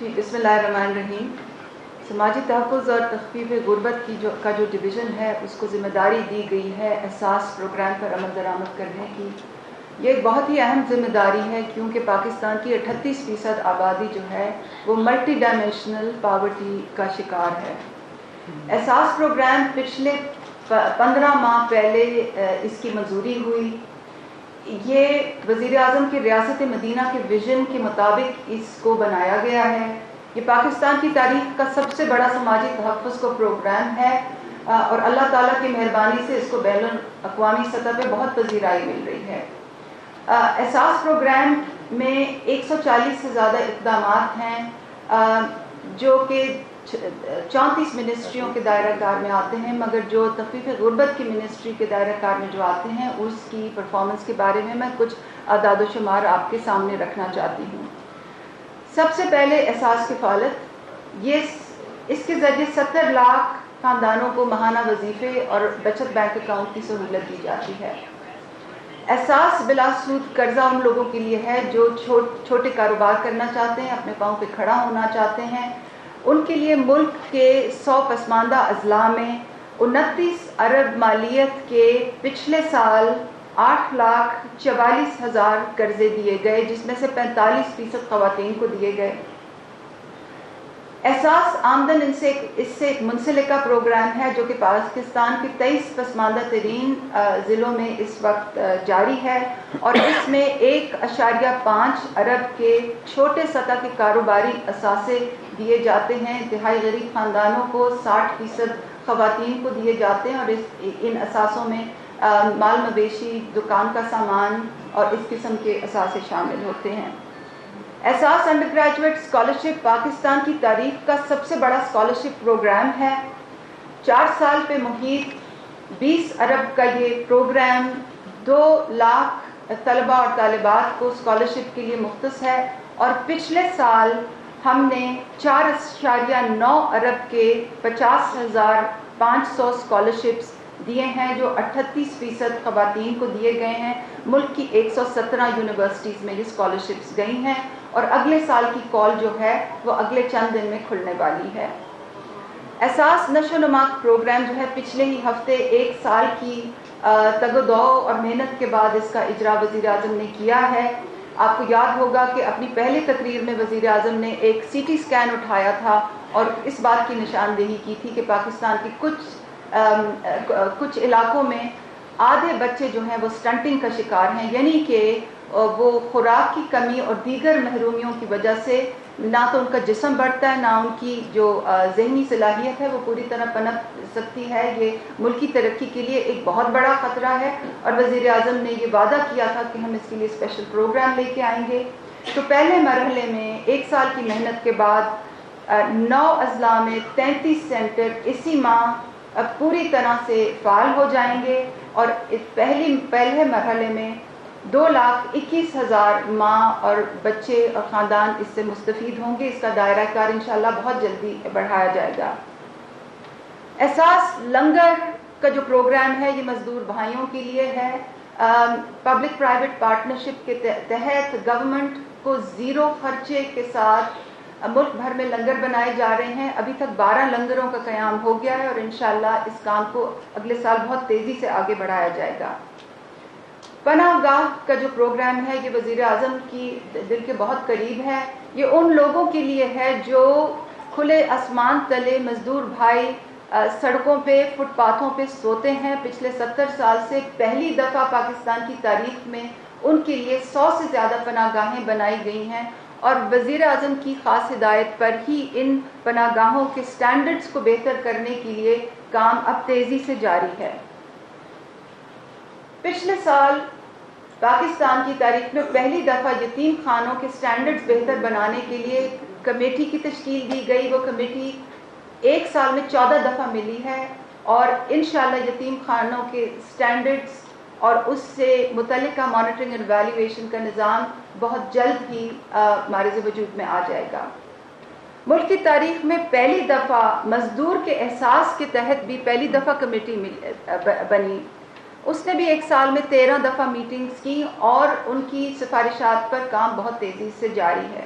جی بسم اللہ الرحمن الرحیم. سماجی تحفظ اور تخفیف غربت کا جو ڈویژن ہے اس کو ذمہ داری دی گئی ہے احساس پروگرام پر عمل درآمد کرنے کی. یہ ایک بہت ہی اہم ذمہ داری ہے کیونکہ پاکستان کی 38% آبادی جو ہے وہ ملٹی ڈائمینشنل پاورٹی کا شکار ہے. احساس پروگرام پچھلے 15 ماہ پہلے اس کی منظوری ہوئی. یہ وزیر اعظم کی ریاست مدینہ کے ویژن کے مطابق اس کو بنایا گیا ہے. یہ پاکستان کی تاریخ کا سب سے بڑا سماجی تحفظ کا پروگرام ہے اور اللہ تعالیٰ کی مہربانی سے اس کو بین الاقوامی سطح پہ بہت پذیرائی مل رہی ہے. احساس پروگرام میں 140 سے زیادہ اقدامات ہیں جو کہ 34 منسٹریوں کے دائرہ کار میں آتے ہیں، مگر جو تخفیف غربت کی منسٹری کے دائرہ کار میں جو آتے ہیں اس کی پرفارمنس کے بارے میں کچھ اعداد و شمار آپ کے سامنے رکھنا چاہتی ہوں. سب سے پہلے احساس کفالت، اس کے ذریعے 70 لاکھ خاندانوں کو ماہانہ وظیفے اور بچت بینک اکاؤنٹ کی سہولت دی جاتی ہے. احساس بلا سود قرضہ ان لوگوں کے لیے ہے جو چھوٹے کاروبار کرنا چاہتے ہیں، اپنے پاؤں پہ کھڑا ہونا چاہتے ہیں. ان کے لیے ملک کے 100 پسماندہ اضلاع میں 29 ارب مالیت کے پچھلے سال 8,44,000 قرضے دیے گئے، جس میں سے 45% خواتین کو دیے گئے. احساس آمدن اس سے ایک منسلکہ پروگرام ہے جو کہ پاکستان کے 23 پسماندہ ترین ضلعوں میں اس وقت جاری ہے اور اس میں 1.5 ارب کے چھوٹے سطح کے کاروباری اثاثے دیے جاتے ہیں. انتہائی غریب خاندانوں کو 60% خواتین کو دیے جاتے ہیں اور ان اثاثوں میں مال مویشی، دکان کا سامان اور اس قسم کے اثاثے شامل ہوتے ہیں. احساس انڈر گریجویٹ اسکالرشپ پاکستان کی تاریخ کا سب سے بڑا اسکالرشپ پروگرام ہے. 4 سال پہ محیط 20 ارب کا یہ پروگرام 2 لاکھ طلباء اور طالبات کو اسکالرشپ کے لیے مختص ہے اور پچھلے سال ہم نے 4.9 ارب کے 50,500 اسکالرشپس دیے ہیں جو 38% خواتین کو دیے گئے ہیں. ملک کی 117 یونیورسٹیز میں یہ اسکالرشپس گئی ہیں اور اگلے سال کی کال جو ہے وہ اگلے چند دن میں کھلنے والی ہے. احساس نشو و نما پروگرام جو ہے پچھلے ہی ہفتے 1 سال کی تگ و دو اور محنت کے بعد اس کا اجرا وزیر اعظم نے کیا ہے. آپ کو یاد ہوگا کہ اپنی پہلی تقریر میں وزیر اعظم نے ایک سی ٹی اسکین اٹھایا تھا اور اس بات کی نشاندہی کی تھی کہ پاکستان کی کچھ علاقوں میں آدھے بچے جو ہیں وہ سٹنٹنگ کا شکار ہیں، یعنی کہ وہ خوراک کی کمی اور دیگر محرومیوں کی وجہ سے نہ تو ان کا جسم بڑھتا ہے، نہ ان کی جو ذہنی صلاحیت ہے وہ پوری طرح پنپ سکتی ہے. یہ ملکی ترقی کے لیے ایک بہت بڑا خطرہ ہے اور وزیر اعظم نے یہ وعدہ کیا تھا کہ ہم اس کے لیے اسپیشل پروگرام لے کے آئیں گے. تو پہلے مرحلے میں 1 سال کی محنت کے بعد 9 اضلاع میں 33 سینٹر اسی ماہ پوری طرح سے فعال ہو جائیں گے اور پہلے مرحلے میں 2,21,000 ماں اور بچے اور خاندان اس سے مستفید ہوں گے. اس کا دائرہ کار انشاءاللہ بہت جلدی بڑھایا جائے گا. احساس لنگر کا جو پروگرام ہے یہ مزدور بھائیوں کے لیے ہے. پبلک پرائیویٹ پارٹنرشپ کے تحت گورنمنٹ کو 0 خرچے کے ساتھ ملک بھر میں لنگر بنائے جا رہے ہیں. ابھی تک 12 لنگروں کا قیام ہو گیا ہے اور انشاءاللہ اس کام کو اگلے سال بہت تیزی سے آگے بڑھایا جائے گا. پناہ گاہ کا جو پروگرام ہے یہ وزیر اعظم کی دل کے بہت قریب ہے. یہ ان لوگوں کے لیے ہے جو کھلے آسمان تلے مزدور بھائی سڑکوں پہ فٹ پاتھوں پہ سوتے ہیں. پچھلے 70 سال سے پہلی دفعہ پاکستان کی تاریخ میں ان کے لیے 100 سے زیادہ پناہ گاہیں بنائی گئی ہیں اور وزیر اعظم کی خاص ہدایت پر ہی ان پناہ گاہوں کے سٹینڈرڈز کو بہتر کرنے کے لیے کام اب تیزی سے جاری ہے. پچھلے سال پاکستان کی تاریخ میں پہلی دفعہ یتیم خانوں کے سٹینڈرڈز بہتر بنانے کے لیے کمیٹی کی تشکیل دی گئی. وہ کمیٹی 1 سال میں 14 دفعہ ملی ہے اور انشاءاللہ یتیم خانوں کے سٹینڈرڈز اور اس سے متعلقہ مانیٹرنگ اینڈ ایویلیویشن کا نظام بہت جلد ہی معرض وجود میں آ جائے گا. ملک کی تاریخ میں پہلی دفعہ مزدور کے احساس کے تحت بھی پہلی دفعہ کمیٹی بنی. اس نے بھی 1 سال میں 13 دفعہ میٹنگز کی اور ان کی سفارشات پر کام بہت تیزی سے جاری ہے.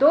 2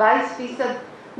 22%